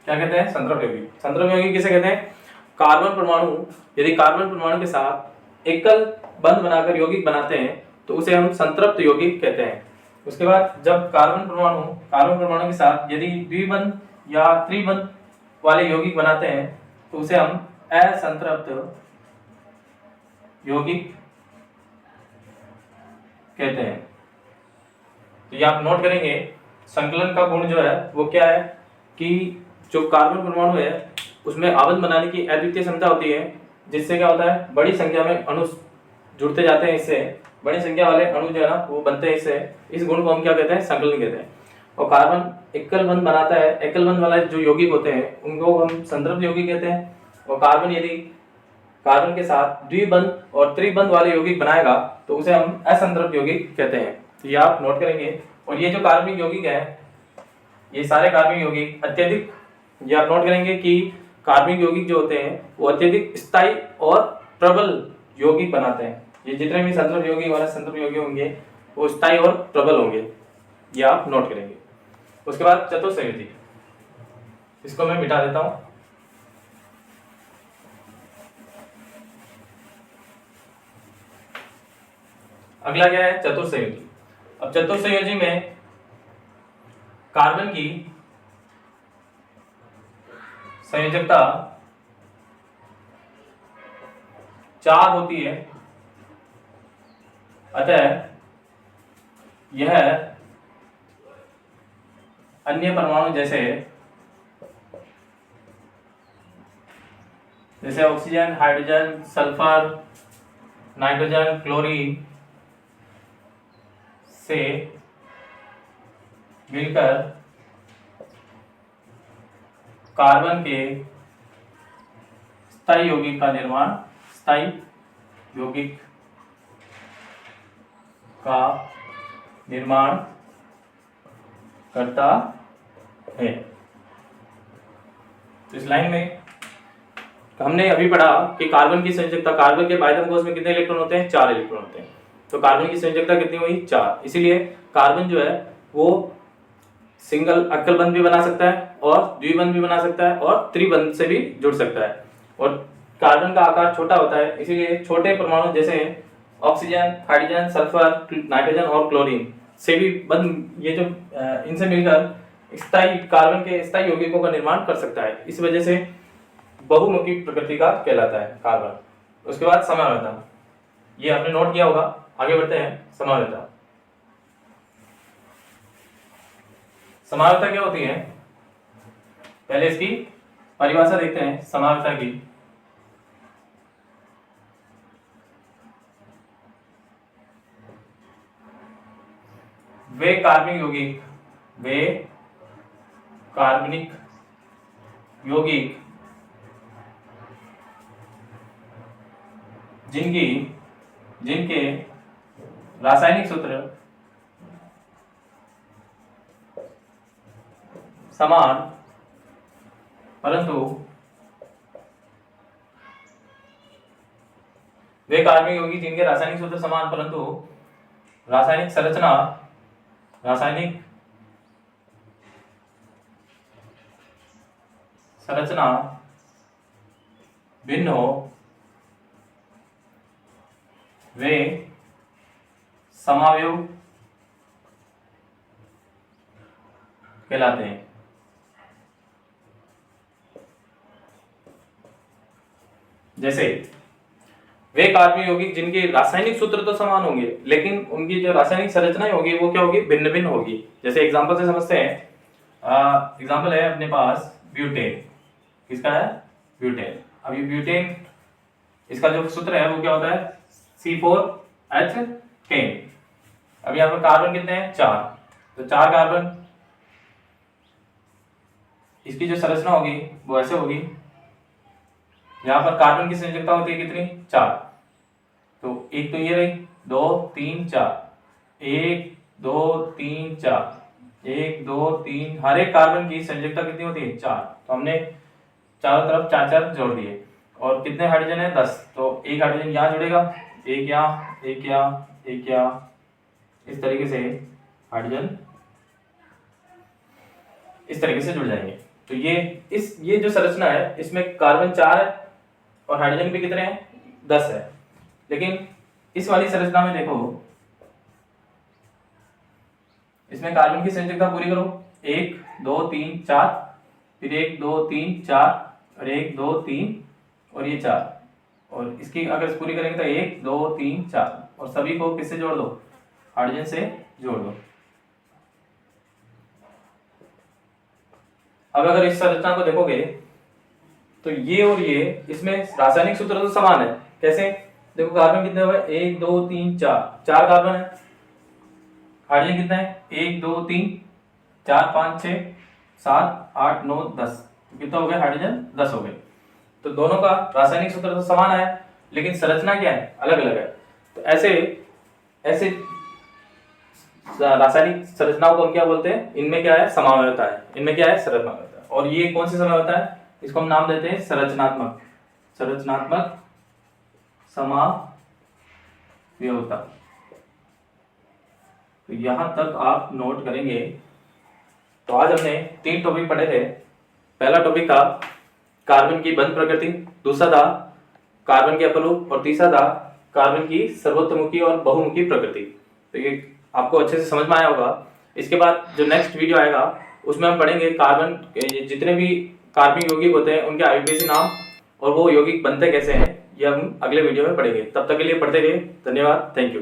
क्या कहते हैं? संतृप्त यौगिक। संतृप्त यौगिक किसे कहते हैं? कार्बन परमाणु यदि कार्बन परमाणु के साथ एकल बंध बनाकर यौगिक बनाते हैं तो उसे हम संतृप्त यौगिक कहते हैं। उसके बाद जब कार्बन परमाणु के साथ यदि द्विबंध या त्रिबंध वाले यौगिक बनाते हैं तो उसे हम असंतृप्त यौगिक कहते हैं। तो ये आप नोट करेंगे, संकलन का गुण जो है वो क्या है कि जो कार्बन परमाणु है उसमें आवरण बनाने की अद्वितीय क्षमता होती है, जिससे क्या होता है बड़ी संख्या में अणु जुड़ते जाते हैं, इससे बड़ी संख्या वाले अणु जो है ना वो बनते हैं। इससे इस गुण को हम क्या कहते हैं? संकलन कहते हैं। और कार्बन एकल बंध बनाता है, एकल बंध वाले जो यौगिक होते हैं उनको हम संतृप्त यौगिक कहते हैं। और कार्बन यदि कार्बन के साथ द्विबंध और त्रिबंध वाले यौगिक बनाएगा तो उसे हम असंतृप्त यौगिक कहते हैं। तो ये आप नोट करेंगे। और ये जो कार्बनिक यौगिक है, ये सारे कार्बनिक यौगिक अत्यधिक, ये आप नोट करेंगे कि कार्बनिक यौगिक जो होते हैं वो अत्यधिक स्थायी और प्रबल यौगिक बनाते हैं। ये जितने भी संतृप्त यौगिक वाले संतृप्त यौगिक होंगे वो स्थायी और प्रबल होंगे, ये आप नोट करेंगे। उसके बाद चतुर्संयोजी, इसको मैं मिटा देता हूं। अगला क्या है? चतुर्संयोजी। अब चतुर्संयोजी में कार्बन की संयोजकता 4 होती है, अतः यह अन्य परमाणु जैसे oxygen, hydrogen, sulphur, nitrogen, chlorine से मिलकर कार्बन के स्थायी यौगिक का निर्माण करता है। तो इस लाइन में हमने अभी पढ़ा कि कार्बन की संयोजकता, कार्बन के पाइथन कोश में कितने इलेक्ट्रॉन होते हैं? 4 इलेक्ट्रॉन होते हैं। तो कार्बन की संयोजकता कितनी हुई? 4। इसीलिए कार्बन जो है वो सिंगल एकल बंध भी बना सकता है और द्विबंध भी बना सकता है और त्रिबंध से भी जुड़ सकता है। और कार्बन का आकार छोटा होता है, इसीलिए छोटे परमाणु जैसे ऑक्सीजन, हाइड्रोजन, सल्फर, नाइट्रोजन और क्लोरीन से भी बंध, ये जो इनसे मिलकर स्थायी कार्बन के स्थायी यौगिकों का निर्माण कर सकता है। इस वजह से बहुमुखी प्रकृति का कहलाता है कार्बन। उसके बाद समानता, ये आपने नोट किया होगा। आगे बढ़ते हैं। समानता समानता क्या होती है, पहले इसकी परिभाषा देखते हैं समानता की। वे कार्बनिक यौगिक जिनके रासायनिक सूत्र समान परंतु रासायनिक संरचना भिन्न हो, वे समावयव कहलाते हैं। जैसे वे कार्बनिक यौगिक जिनके रासायनिक सूत्र तो समान होंगे लेकिन उनकी जो रासायनिक संरचनाएं होगी वो क्या होगी, भिन्न भिन्न होगी। जैसे एग्जांपल से समझते हैं, एग्जांपल है अपने पास ब्यूटेन। किसका है, ब्यूटेन। अब ये ब्यूटेन, इसका जो सूत्र है वो क्या होता है, C4H10। अब यहाँ पर कार्बन कितने हैं, 4, तो 4 कार्बन, इसकी जो संरचना होगी वो ऐसे होगी। यहाँ पर कार्बन की संयोजकता होती है कितनी, 4, तो एक तो ये रही, 2 3 4, 1 2 3 4, 1 2 3, हर एक कार्बन की संयोजकता कितनी होती है, 4। तो हमने चारों तरफ 4 4 जोड़ दिए। और कितने हाइड्रोजन है, 10, तो एक हाइड्रोजन यहाँ जुड़ेगा, एक यहाँ, एक यहाँ, एक यहाँ, इस तरीके से हाइड्रोजन इस तरीके से जुड़ जाएंगे। तो ये जो संरचना है इसमें कार्बन 4 है और हाइड्रोजन भी कितने हैं, 10 है। लेकिन इस वाली संरचना में देखो, इसमें कार्बन की संयोजकता पूरी करो, 1 2 3 4, फिर 1 2 3 4 और 1 2 3 और ये 4, और इसकी अगर पूरी करेंगे तो 1 2 3 4, और सभी को किससे जोड़ दो, हाइड्रोजन से जोड़ दो। अब अगर इस संरचना को देखोगे तो ये और ये, इसमें रासायनिक सूत्र तो समान है। कैसे, देखो कार्बन कितने हुए, 1 2 3 4, 4 कार्बन है। हाइड्रोजन कितना है, 1 2 3 4 5 6 7 8 9 10, कितना हो गया, हाइड्रोजन 10 हो गए। तो दोनों का रासायनिक सूत्र तो समान है लेकिन संरचना क्या है, अलग अलग है। तो ऐसे रासायनिक संरचनाओं को हम क्या बोलते हैं, इनमें क्या है, समावयवता है, इनमें क्या है, समावयवता है। और ये कौन सी समावयवता है, इसको हम नाम देते हैं संरचनात्मक समावयवता। तो यहां तक आप नोट करेंगे। तो आज हमने 3 टॉपिक पढ़े थे। पहला टॉपिक था कार्बन की बंध प्रकृति, दूसरा था कार्बन के अपरूप, और तीसरा था कार्बन की सर्वोत्तमुखी और बहुमुखी प्रकृति। तो ये आपको अच्छे से समझ में आया होगा। इसके बाद जो नेक्स्ट वीडियो आएगा उसमें हम पढ़ेंगे कार्बन, जितने भी कार्बनिक यौगिक होते हैं उनके आयुर्वेदिक नाम और वो यौगिक बनते कैसे हैं, ये हम अगले वीडियो में पढ़ेंगे। तब तक के लिए पढ़ते रहिए। धन्यवाद, थैंक यू।